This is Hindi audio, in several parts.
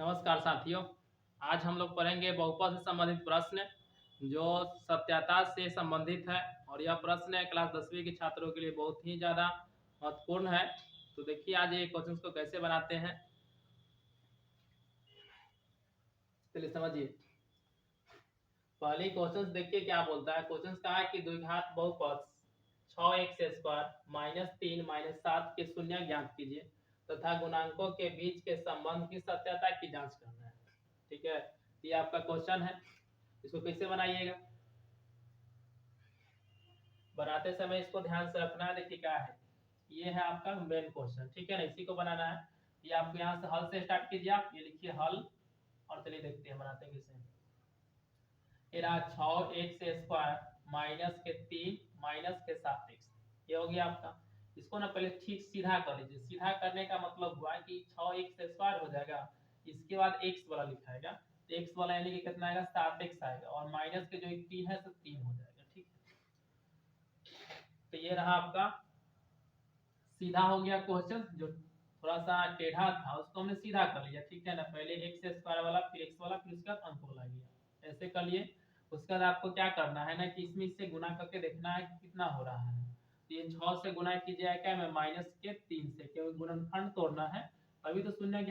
नमस्कार साथियों। आज हम लोग पढ़ेंगे बहुपद से संबंधित प्रश्न जो सत्याता से संबंधित है और यह प्रश्न क्लास 10वीं के छात्रों के लिए बहुत ही ज़्यादा महत्वपूर्ण है। तो देखिए आज ये क्वेश्चंस को कैसे बनाते हैं, चलिए समझिए। पहले क्वेश्चंस देखिए क्या बोलता है। क्वेश्चंस कहा है कि द्विघात बहुपद 6x² -3 -7 के शून्य ज्ञात कीजिए तथा गुणांकों के बीच के संबंध की सत्यता की जांच करना है। ठीक है, ये आपका क्वेश्चन है। इसको कैसे बनाइएगा, बनाते समय इसको ध्यान से रखना है। देखिए क्या है, ये है आपका मेन क्वेश्चन, ठीक है ना, इसी को बनाना है। ये आपको यहाँ से हल से स्टार्ट कीजिए, आप ये लिखिए हल और चलिए देखते हैं बनाते कैसे। ये रहा 6x² -3 ये हो गया आपका। इसको ना पहले ठीक सीधा कर लीजिए। सीधा करने का मतलब हुआ कि 6x² हो जाएगा, इसके बाद x वाला लिखाएगा तो x वाला यानी कि कितना आएगा 7x आएगा और माइनस के जो 3 है तो 3 हो जाएगा। ठीक है, तो ये रहा आपका सीधा हो गया क्वेश्चन। जो थोड़ा सा टेढ़ा था उसको हमने सीधा कर लिया, ठीक है ना। पहले x² वाला फिर x वाला फिर उसके बाद अंक वाला गया, ऐसे कर लिए। उसके बाद आपको क्या करना है ना कि इसमें इससे गुना करके देखना है कि कितना हो रहा है। तो ये 6 से गुना कीजिएगा क्या में -3 से, क्योंकि गुणनखंड तोड़ना है तभी तो शून्य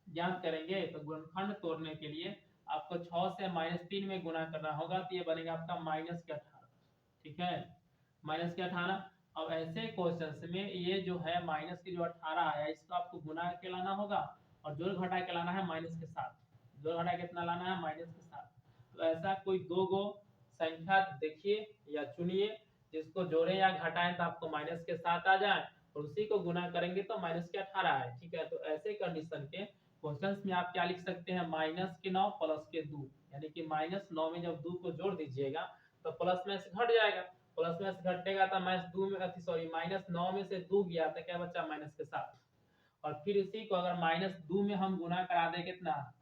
ज्ञात करेंगे। तो गुणनखंड तोड़ने के लिए आपको 6 से -3 में गुना करना होगा, तो ये बनेगा आपका -18। ठीक है, -18। अब ऐसे क्वेश्चंस में ये जो है माइनस की जो 18 आया इसको आपको गुना के लाना होगा और जोड़ घटा के लाना है माइनस के साथ। जोड़ घटा कितना लाना है माइनस के साथ। तो ऐसा कोई दो गो संख्या देखिए या चुनिए जिसको जोड़े या घटाएं तो आपको माइनस के साथ आ जाए और उसी को गुना करेंगे तो -18 आए। ठीक है, तो ऐसे कंडीशन के क्वेश्चंस में आप क्या लिख सकते हैं, -9 +2 यानी कि -9 में जब 2 को जोड़ दीजिएगा तो प्लस में से घट जाएगा। प्लस में से घटेगा तो -9 में से 2 गया तो क्या बचा माइनस के साथ। और फिर इसी को अगर -2 में हम गुना करा दे कितना,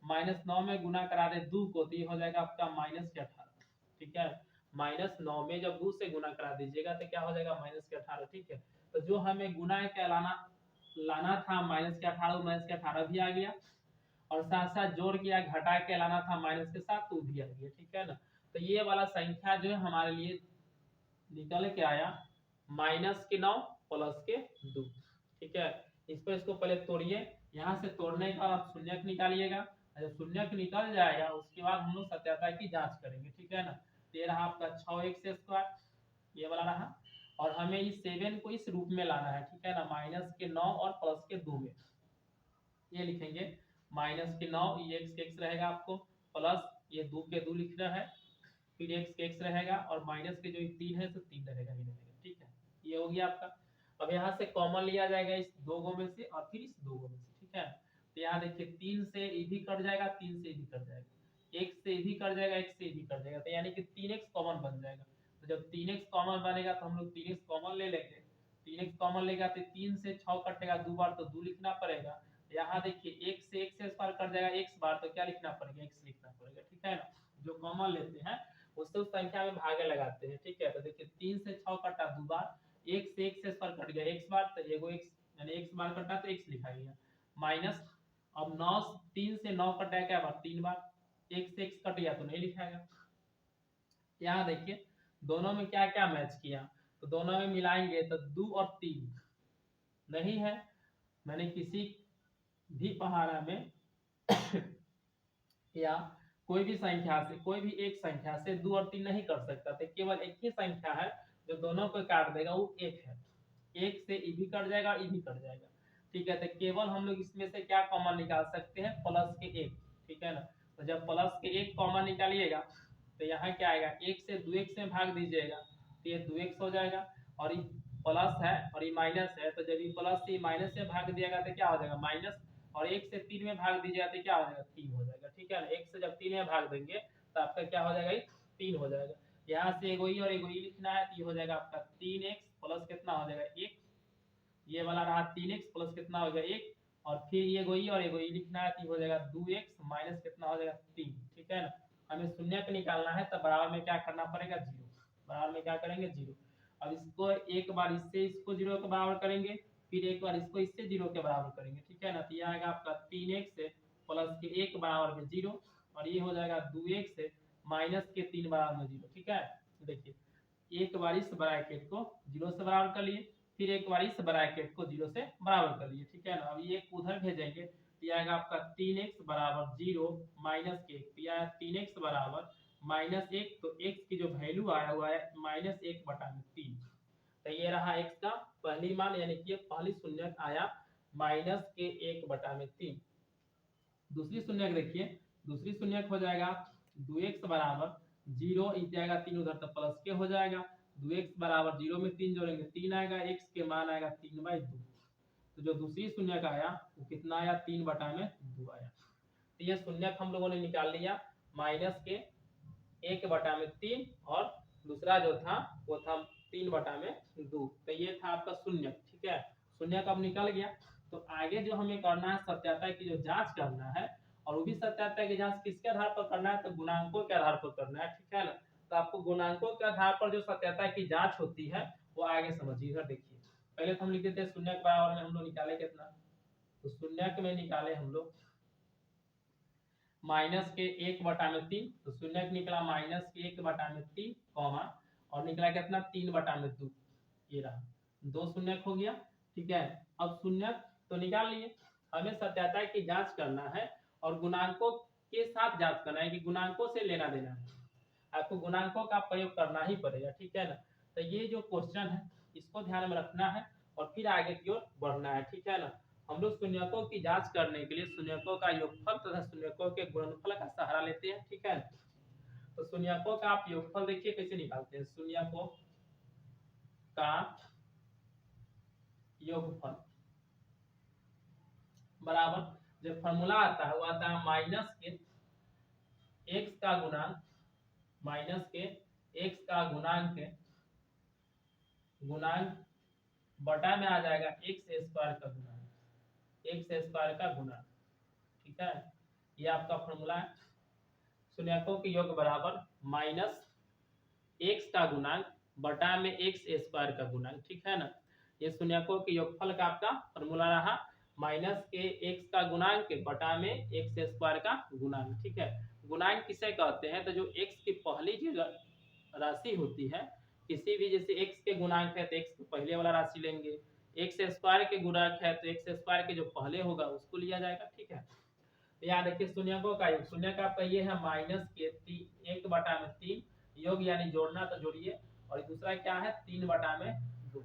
-9 में गुना करा दे 2 को तो ये हो जाएगा आपका -18। ठीक है, -9 में जब 2 से गुना करा दीजिएगा तो क्या हो जाएगा -18। ठीक है, तो जो हमें गुना के लाना था -18 भी आ गया और साथ साथ जोड़ के या घटा के लाना था माइनस के साथ तो भी आ गया। ठीक है ना, तो ये वाला संख्या जो है हमारे लिए निकल के आया -9 +2। ठीक है, इसको पहले तोड़िए। यहाँ से तोड़ने का आप शून्यक निकालिएगा, जब शून्यक निकल जाएगा उसके बाद हम लोग सत्यता की जांच करेंगे। ठीक है ना, तो ये रहा आपका 6x², ये वाला रहा। और हमें इस 7 को इस रूप में लाना है। ठीक है ना, -9 और +2 में ये लिखेंगे -9 ये x रहेगा आपको, प्लस ये 2 के 2 लिखना है, फिर x रहेगा और माइनस के जो 3 है तो 3 रहेगा ही रहेगा। ठीक है, ये हो गया आपका। अब यहाँ से कॉमन लिया जाएगा इस 2 गो में से और फिर इस 2 गो में से। ठीक है, तो यहाँ देखिए 3 से ये भी कट जाएगा, 3 से ये भी कट जाएगा, x से ये भी कट जाएगा, x से ये भी कट जाएगा, तो यानी कि 3x कॉमन बन जाएगा। तो जब 3x कॉमन बनेगा तो हम लोग 3x कॉमन ले लेंगे। 3x कॉमन लेगा तो 3 से 6 कटेगा 2 बार तो 2 लिखना पड़ेगा। यहाँ देखिए x से x² कट जाएगा x बार तो क्या लिखना पड़ेगा, x लिखना पड़ेगा। ठीक है ना, जो कॉमन लेते हैं उससे उस संख्या में भागे लगाते हैं। ठीक है, तो देखिए 3 से 6 कटा 2 बार, x से x² कट गया x बार तो एगो x यानी x बार कटा तो x लिखा गया माइनस। अब 9 3 से 9 कटा क्या बार 3 बार, x से x कट गया तो नहीं लिखाएगा। यहाँ देखिए दोनों में क्या क्या मैच किया, तो दोनों में मिलाएंगे तो 2 और 3 नहीं है। मैंने किसी भी पहाड़ा में या कोई भी संख्या से कोई भी एक संख्या से 2 और 3 नहीं कर सकता, तो केवल एक ही संख्या है जो दोनों को काट देगा, वो 1 है। 1 से ई भी कट जाएगा ई भी कट जाएगा। ठीक है, तो केवल हम लोग इसमें से क्या कॉमन निकाल सकते हैं, प्लस के 1। ठीक है ना, तो जब प्लस के 1 कॉमन निकालिएगा तो यहाँ क्या आएगा, 1 से 2x में भाग दीजिएगा तो ये 2x हो जाएगा और ये प्लस है और ये माइनस है, तो जब ये प्लस से माइनस से भाग दिएगा तो क्या हो जाएगा माइनस, और 1 से 3 में भाग दीजिएगा तो क्या हो जाएगा 3 हो जाएगा। ठीक है ना, 1 से जब 3 में भाग देंगे तो आपका क्या हो जाएगा 3 हो जाएगा। यहाँ से एगो ई और एगो ई लिखना है तो ये हो जाएगा आपका 3x प्लस कितना हो जाएगा 1, ये वाला रहा 3x प्लस कितना हो जाएगा 1 और फिर ये गोई और ये गोई लिखना है तो हो जाएगा 2x माइनस कितना हो जाएगा 3। ठीक है ना, हमें शून्य को निकालना है तो बराबर में क्या करना पड़ेगा 0, बराबर में क्या करेंगे 0। अब इसको एक बार इससे इसको 0 के बराबर करेंगे, फिर एक बार इसको इससे 0 के बराबर करेंगे। ठीक है ना, तो ये आएगा आपका 3x प्लस के 1 बराबर में 0 और ये हो जाएगा 2x से माइनस के 3 बराबर में 0। ठीक है, देखिए एक बार इस ब्रैकेट को 0 से बराबर कर लिए, फिर एक बार इस ब्रैकेट को 0 से बराबर कर लिए। ठीक है ना, अब ये उधर भेजेंगे तो ये आएगा आपका 3x बराबर 0 माइनस के 1, या 3x बराबर माइनस 1, तो x की जो वैल्यू आया हुआ है माइनस 1 बटा में 3। तो ये रहा x का पहली मान, यानी कि पहली शून्यक आया माइनस के 1 बटा में 3। दूसरी शून्यक देखिए, दूसरी शून्यक हो जाएगा 2x बराबर 0 जाएगा 3 उधर तो प्लस के हो जाएगा, 2x बराबर 0 में 3 जोड़ेंगे 3 आएगा, x के मान आएगा 3/2। तो जो दूसरी शून्यक आया वो कितना आया 3 बटा में 2 आया। तो ये शून्यक हम लोगों ने निकाल लिया माइनस के 1 बटा में 3 और दूसरा जो था वो था 3 बटा में 2। तो ये था आपका शून्यक। ठीक है, शून्यक अब निकल गया। तो आगे जो हमें करना है सत्यात्मक की जो जांच करना है, और वो भी सत्यात्मक की जांच किसके आधार पर करना है, तो गुणांकों के आधार पर करना है। ठीक है ना, तो आपको गुणांकों के आधार पर जो सत्यात्मक की जांच होती है वो आगे समझिएगा। देखिए पहले तो हम लिखते थे शून्यक बराबर में हम लोग निकाले कितना, तो शून्यक में निकाले हम लोग माइनस के 1 बटा में 3, तो शून्यक निकला माइनस के 1 बटा में 3 कॉमा और निकला कितना 3 बटा में 2। ये रहा दो शून्यक हो गया। ठीक है, अब शून्यक तो निकाल लिए, हमें सत्यात्मक की जांच करना है और गुणांकों के साथ जांच करना है कि गुणांकों से लेना देना है, आपको गुणांकों का प्रयोग करना ही पड़ेगा। ठीक है ना, तो ये जो क्वेश्चन है इसको ध्यान में रखना है और फिर आगे की ओर बढ़ना है। ठीक है ना, हम लोग शून्यकों की जांच करने के लिए शून्यकों का योगफल तथा शून्यकों के गुणनफल का सहारा लेते हैं। ठीक है, तो शून्यकों का आप योगफल देखिए कैसे निकालते हैं। शून्यकों का योगफल बराबर जो फॉर्मूला आता है वो आता है माइनस के x का गुणांक, माइनस के x का गुणांक बटा में आ जाएगा x स्क्वायर का गुणांक, x स्क्वायर का गुणांक। ठीक है, ये आपका फॉर्मूला है। शून्यकों के योग बराबर माइनस x का गुणांक बटा में x स्क्वायर का गुणांक। ठीक है ना, ये शून्यकों के योगफल का आपका फॉर्मूला रहा माइनस के x का गुणांक बटा में x स्क्वायर का गुणांक। ठीक है, गुणांक किसे कहते हैं, तो जो x की पहली जो राशि होती है, किसी भी जैसे x के गुणांक है तो x के पहले वाला राशि लेंगे, x स्क्वायर के गुणांक है तो x स्क्वायर के जो पहले होगा उसको लिया जाएगा। ठीक है, यहाँ देखिए शून्यकों का योग, शून्यक आपका ये है माइनस के 1 बटा में 3, योग यानी जोड़ना तो जोड़िए, और दूसरा क्या है 3 बटा में 2।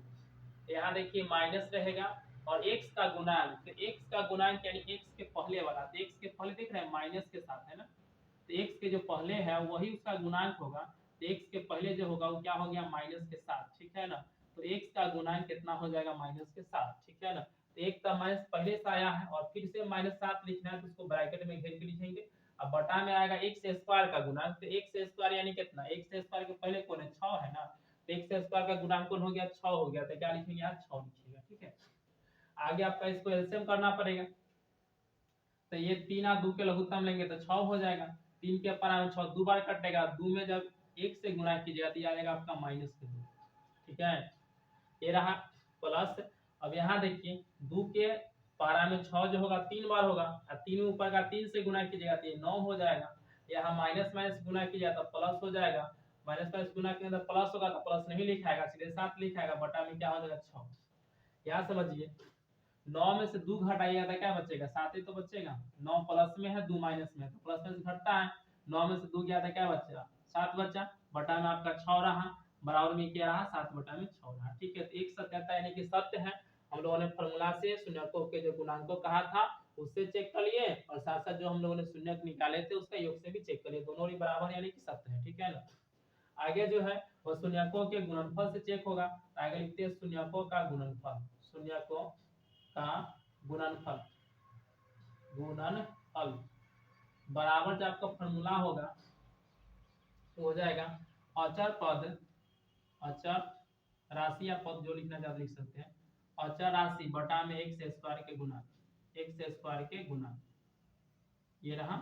यहाँ देखिए माइनस रहेगा और x का गुणांक, तो x का गुणांक यानी x के पहले वाला, तो x के पहले देख रहे हैं माइनस के साथ है ना, तो x के जो पहले है वही उसका गुणांक होगा, तो x के पहले जो होगा वो क्या हो गया माइनस के साथ। ठीक है ना, तो x का गुणांक कितना हो जाएगा माइनस के साथ। ठीक है ना, तो एक का माइनस पहले से आया है और फिर से -7 लिखना है तो उसको ब्रैकेट में घेर के लिखेंगे। अब बटा में आएगा x स्क्वायर का गुणांक, तो x स्क्वायर यानी कितना, x स्क्वायर के पहले कौन है 6 है ना, तो x स्क्वायर का गुणांक कौन हो गया 6 हो गया, तो क्या लिखेंगे यहाँ 6 लिखिएगा। ठीक है, आगे आपका इसको एलसीएम करना पड़ेगा, तो ये 3 और 2 के लघुत्तम लेंगे तो 6 हो जाएगा, 3 के पारा में 6 दो बार कटेगा, 2 में जब 1 से गुणा कीजिएगा तो ये आ जाएगा आपका -2। ठीक है, ये रहा प्लस। अब यहाँ देखिए 2 के पारा में 6 जो होगा 3 बार होगा, और 3 ऊपर का 3 से गुणा कीजिएगा तो ये 9 हो जाएगा, यहाँ माइनस माइनस गुणा कीजिएगा तो प्लस हो जाएगा, माइनस माइनस गुणा के अंदर प्लस होगा तो प्लस नहीं लिखाएगा, सीधे 7 लिखाएगा, बटा में क्या हो जाएगा 6। यहाँ समझिए 9 में से 2 घटाइएगा तो क्या बचेगा 7 ही तो बचेगा, 9 प्लस में है 2 माइनस में है तो प्लस में से घटता है, 9 में से 2 गया तो क्या बचेगा 7 बचा, बटा में आपका 6 रहा, बराबर में क्या रहा 7 बटा में 6 रहा। ठीक है, तो एक सत्यता यानी कि सत्य है। हम लोगों ने फॉर्मूला से शून्यकों के जो गुणांकों कहा था उससे चेक कर लिए, और साथ साथ जो हम लोगों ने शून्यक निकाले थे उसका योग से भी चेक कर लिए, दोनों ही बराबर यानी कि सत्य है। ठीक है ना, आगे जो है वो शून्यकों के गुणनफल से चेक होगा, तो आगे लिखते हैं शून्यकों का गुणनफल, शून्यकों का गुणनफल, गुणनफल बराबर जो आपका फॉर्मूला होगा तो हो जाएगा अचर पद, अचर राशि या पद जो लिखना चाहते लिख सकते हैं, अचर राशि बटा में x स्क्वायर के गुणा, x स्क्वायर के गुणा, ये रहा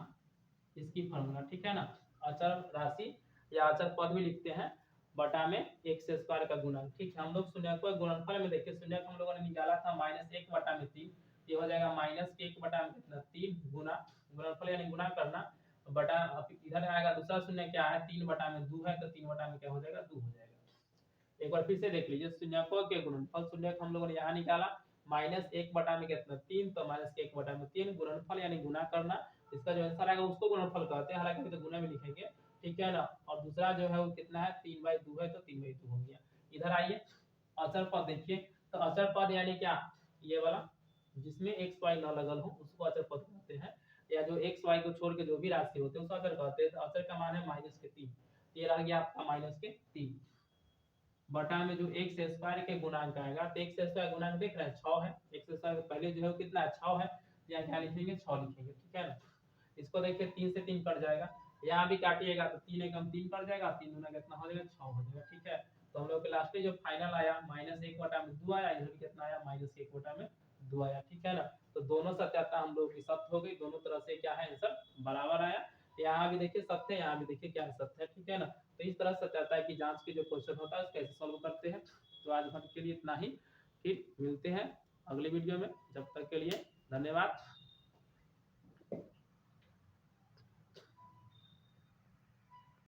इसकी फॉर्मूला। ठीक है ना, अचर राशि या अचर पद भी लिखते हैं बटा में x स्क्वायर का गुणा। ठीक है, हम लोग शून्यक को गुणनफल में देखिए, शून्यक हम लोगों ने निकाला था -1 बटा में 3, ये हो जाएगा -1 बटा में कितना 3 गुना गुणनफल यानी गुना करना बटा, इधर आएगा दूसरा शून्य क्या है 3/2 है, तो 3 में क्या हो जाएगा 2 हो जाएगा। एक बार फिर से देख लीजिए, शून्यकों के गुणनफल, शून्य को हम लोगों ने यहाँ निकाला, -1 में कितना 3, तो -1/3 गुणनफल यानी गुना करना, इसका जो आंसर आएगा उसको गुणनफल कहते हैं, हालांकि तो गुना में लिखेंगे, ठीक है ना। और दूसरा जो है वो कितना है 3/2 है, तो 3/2 हो गया। इधर आइए अचर पद देखिए, तो अचर पद यानी क्या, ये वाला जिसमें x y न लगल हो उसको अचर पद कहते हैं, या जो x y को छोड़ के जो भी राशि होते हैं उसको अचर कहते हैं। तो अचर का मान है -3, ये रह गया आपका -3 बटा में जो x स्क्वायर के गुणांक आएगा, तो x स्क्वायर गुणांक देख रहे हैं 6 है, x स्क्वायर पहले जो है कितना है 6 है, यहाँ क्या लिखेंगे 6 लिखेंगे, ठीक है ना। इसको देखिए 3 से 3 कट जाएगा, यहाँ भी काटिएगा तो 3 एकम 3 कट जाएगा, 3 दूना कितना हो जाएगा 6 हो जाएगा, ठीक है। तो हम लोग के लास्ट में जो फाइनल आया -1/2 आया, इधर भी कितना आया -1/2 आया, ठीक है ना। तो दोनों सत्यता हम लोग की सत्य हो गई, दोनों तरह से क्या है आंसर बराबर आया। यहाँ भी देखिए सत्य है, यहाँ भी देखिए क्या सत्य है, ठीक है ना। तो इस तरह सत्यता की जांच के जो क्वेश्चन होता है कैसे सॉल्व करते हैं। तो आज भर के लिए इतना ही, फिर मिलते हैं अगले वीडियो में, जब तक के लिए धन्यवाद।